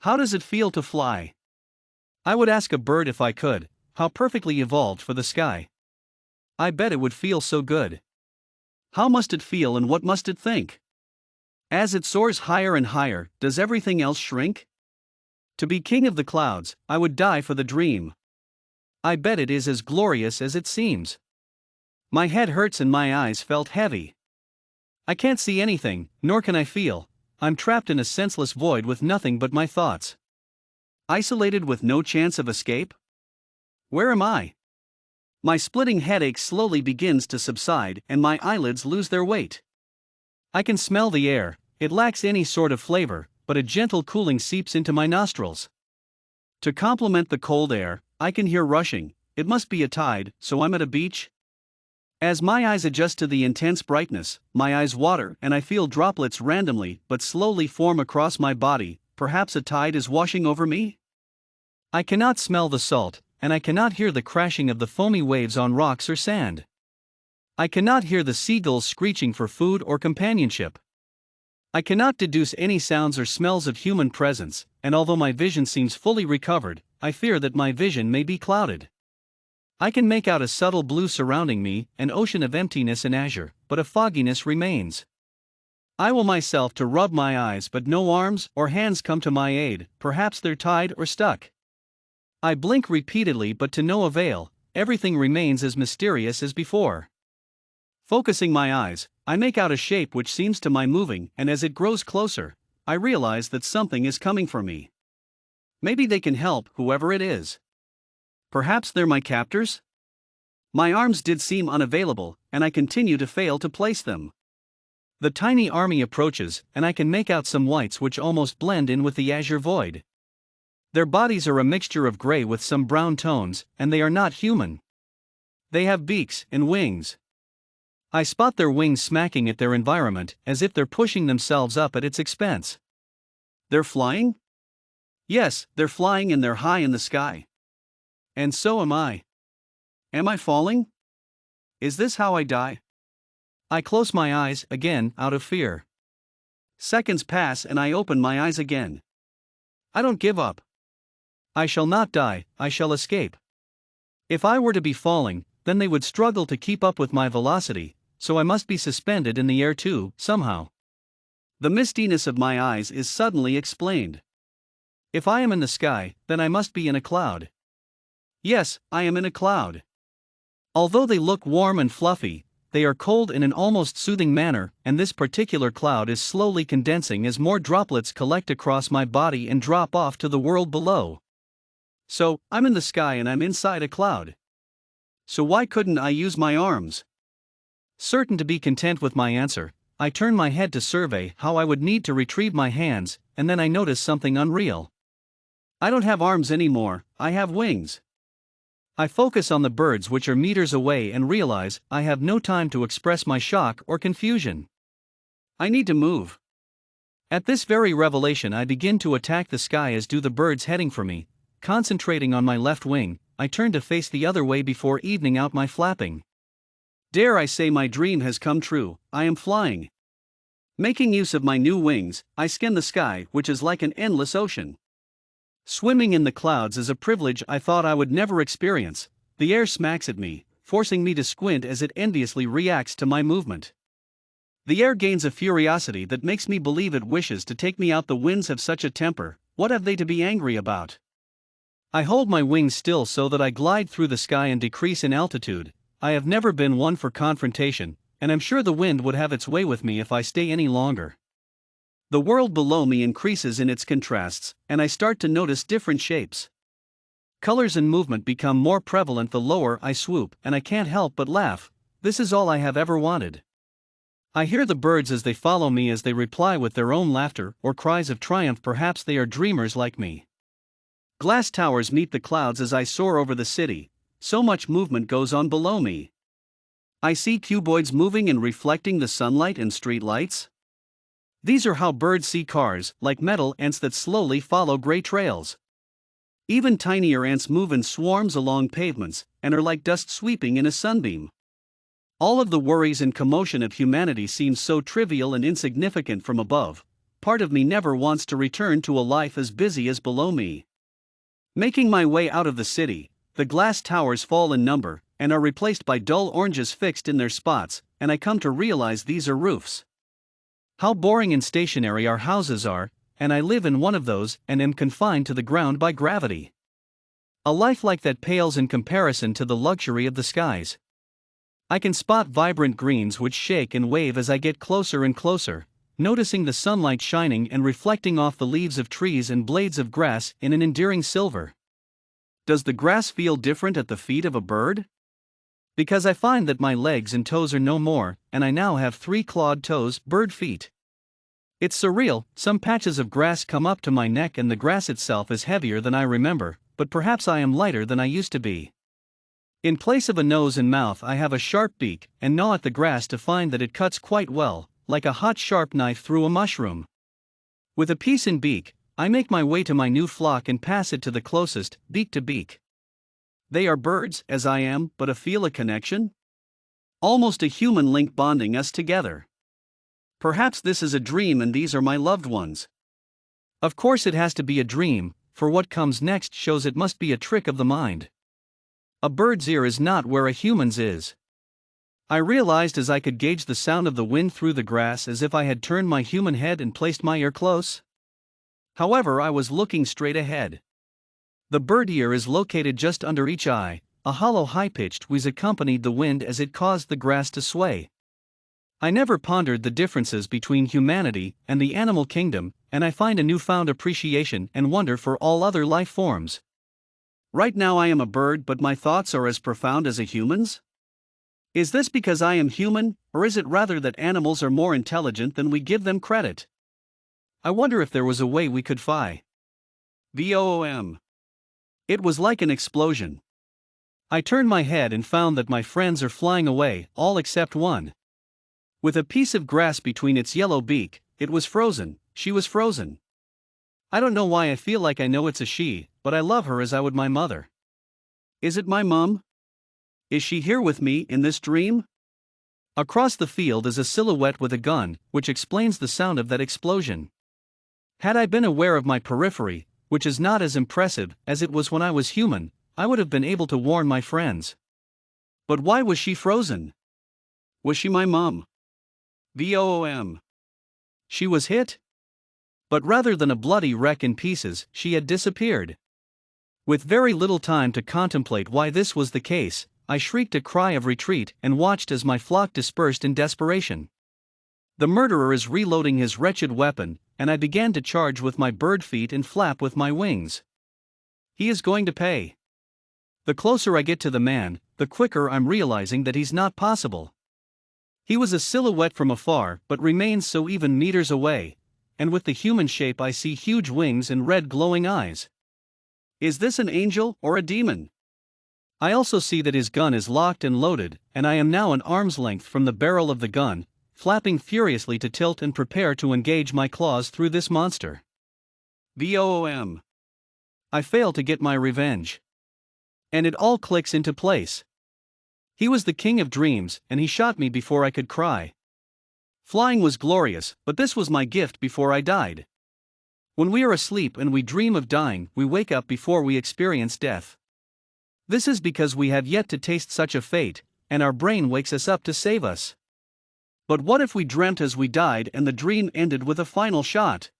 How does it feel to fly? I would ask a bird if I could, how perfectly evolved for the sky. I bet it would feel so good. How must it feel and what must it think? As it soars higher and higher, does everything else shrink? To be king of the clouds, I would die for the dream. I bet it is as glorious as it seems. My head hurts and my eyes felt heavy. I can't see anything, nor can I feel. I'm trapped in a senseless void with nothing but my thoughts. Isolated with no chance of escape? Where am I? My splitting headache slowly begins to subside and my eyelids lose their weight. I can smell the air, it lacks any sort of flavor, but a gentle cooling seeps into my nostrils. To complement the cold air, I can hear rushing. It must be a tide, so I'm at a beach? As my eyes adjust to the intense brightness, my eyes water and I feel droplets randomly but slowly form across my body. Perhaps a tide is washing over me? I cannot smell the salt, and I cannot hear the crashing of the foamy waves on rocks or sand. I cannot hear the seagulls screeching for food or companionship. I cannot deduce any sounds or smells of human presence, and although my vision seems fully recovered, I fear that my vision may be clouded. I can make out a subtle blue surrounding me, an ocean of emptiness and azure, but a fogginess remains. I will myself to rub my eyes, but no arms or hands come to my aid, perhaps they're tied or stuck. I blink repeatedly but to no avail, everything remains as mysterious as before. Focusing my eyes, I make out a shape which seems to my moving, and as it grows closer, I realize that something is coming for me. Maybe they can help, whoever it is. Perhaps they're my captors? My arms did seem unavailable, and I continue to fail to place them. The tiny army approaches, and I can make out some whites which almost blend in with the azure void. Their bodies are a mixture of gray with some brown tones, and they are not human. They have beaks and wings. I spot their wings smacking at their environment, as if they're pushing themselves up at its expense. They're flying? Yes, they're flying and they're high in the sky. And so am I. Am I falling? Is this how I die? I close my eyes again out of fear. Seconds pass and I open my eyes again. I don't give up. I shall not die, I shall escape. If I were to be falling, then they would struggle to keep up with my velocity, so I must be suspended in the air too, somehow. The mistiness of my eyes is suddenly explained. If I am in the sky, then I must be in a cloud. Yes, I am in a cloud. Although they look warm and fluffy, they are cold in an almost soothing manner, and this particular cloud is slowly condensing as more droplets collect across my body and drop off to the world below. So, I'm in the sky and I'm inside a cloud. So why couldn't I use my arms? Certain to be content with my answer, I turn my head to survey how I would need to retrieve my hands, and then I notice something unreal. I don't have arms anymore, I have wings. I focus on the birds which are meters away and realize I have no time to express my shock or confusion. I need to move. At this very revelation I begin to attack the sky as do the birds heading for me. Concentrating on my left wing, I turn to face the other way before evening out my flapping. Dare I say my dream has come true, I am flying. Making use of my new wings, I scan the sky, which is like an endless ocean. Swimming in the clouds is a privilege I thought I would never experience. The air smacks at me, forcing me to squint as it enviously reacts to my movement. The air gains a furiosity that makes me believe it wishes to take me out. The winds have such a temper, what have they to be angry about? I hold my wings still so that I glide through the sky and decrease in altitude. I have never been one for confrontation, and I'm sure the wind would have its way with me if I stay any longer. The world below me increases in its contrasts, and I start to notice different shapes. Colors and movement become more prevalent the lower I swoop, and I can't help but laugh. This is all I have ever wanted. I hear the birds as they follow me, as they reply with their own laughter or cries of triumph. Perhaps they are dreamers like me. Glass towers meet the clouds as I soar over the city. So much movement goes on below me. I see cuboids moving and reflecting the sunlight and street lights. These are how birds see cars, like metal ants that slowly follow gray trails. Even tinier ants move in swarms along pavements, and are like dust sweeping in a sunbeam. All of the worries and commotion of humanity seems so trivial and insignificant from above, part of me never wants to return to a life as busy as below me. Making my way out of the city, the glass towers fall in number, and are replaced by dull oranges fixed in their spots, and I come to realize these are roofs. How boring and stationary our houses are, and I live in one of those and am confined to the ground by gravity. A life like that pales in comparison to the luxury of the skies. I can spot vibrant greens which shake and wave as I get closer and closer, noticing the sunlight shining and reflecting off the leaves of trees and blades of grass in an endearing silver. Does the grass feel different at the feet of a bird? Because I find that my legs and toes are no more, and I now have 3 clawed toes, bird feet. It's surreal. Some patches of grass come up to my neck and the grass itself is heavier than I remember, but perhaps I am lighter than I used to be. In place of a nose and mouth I have a sharp beak, and gnaw at the grass to find that it cuts quite well, like a hot sharp knife through a mushroom. With a piece in beak, I make my way to my new flock and pass it to the closest, beak to beak. They are birds, as I am, but feel a connection? Almost a human link bonding us together. Perhaps this is a dream and these are my loved ones. Of course it has to be a dream, for what comes next shows it must be a trick of the mind. A bird's ear is not where a human's is. I realized as I could gauge the sound of the wind through the grass as if I had turned my human head and placed my ear close. However, I was looking straight ahead. The bird ear is located just under each eye. A hollow high-pitched wheeze accompanied the wind as it caused the grass to sway. I never pondered the differences between humanity and the animal kingdom, and I find a newfound appreciation and wonder for all other life forms. Right now I am a bird, but my thoughts are as profound as a human's? Is this because I am human, or is it rather that animals are more intelligent than we give them credit? I wonder if there was a way we could VOOM. It was like an explosion. I turned my head and found that my friends are flying away, all except one. With a piece of grass between its yellow beak, it was frozen. She was frozen. I don't know why I feel like I know it's a she, but I love her as I would my mother. Is it my mum? Is she here with me in this dream? Across the field is a silhouette with a gun, which explains the sound of that explosion. Had I been aware of my periphery, which is not as impressive as it was when I was human, I would have been able to warn my friends. But why was she frozen? Was she my mum? VOOM. She was hit? But rather than a bloody wreck in pieces, she had disappeared. With very little time to contemplate why this was the case, I shrieked a cry of retreat and watched as my flock dispersed in desperation. The murderer is reloading his wretched weapon, and I began to charge with my bird feet and flap with my wings. He is going to pay. The closer I get to the man, the quicker I'm realizing that he's not possible. He was a silhouette from afar but remains so even meters away, and with the human shape I see huge wings and red glowing eyes. Is this an angel or a demon? I also see that his gun is locked and loaded, and I am now an arm's length from the barrel of the gun, flapping furiously to tilt and prepare to engage my claws through this monster. VOOM. I fail to get my revenge. And it all clicks into place. He was the king of dreams, and he shot me before I could cry. Flying was glorious, but this was my gift before I died. When we are asleep and we dream of dying, we wake up before we experience death. This is because we have yet to taste such a fate, and our brain wakes us up to save us. But what if we dreamt as we died and the dream ended with a final shot?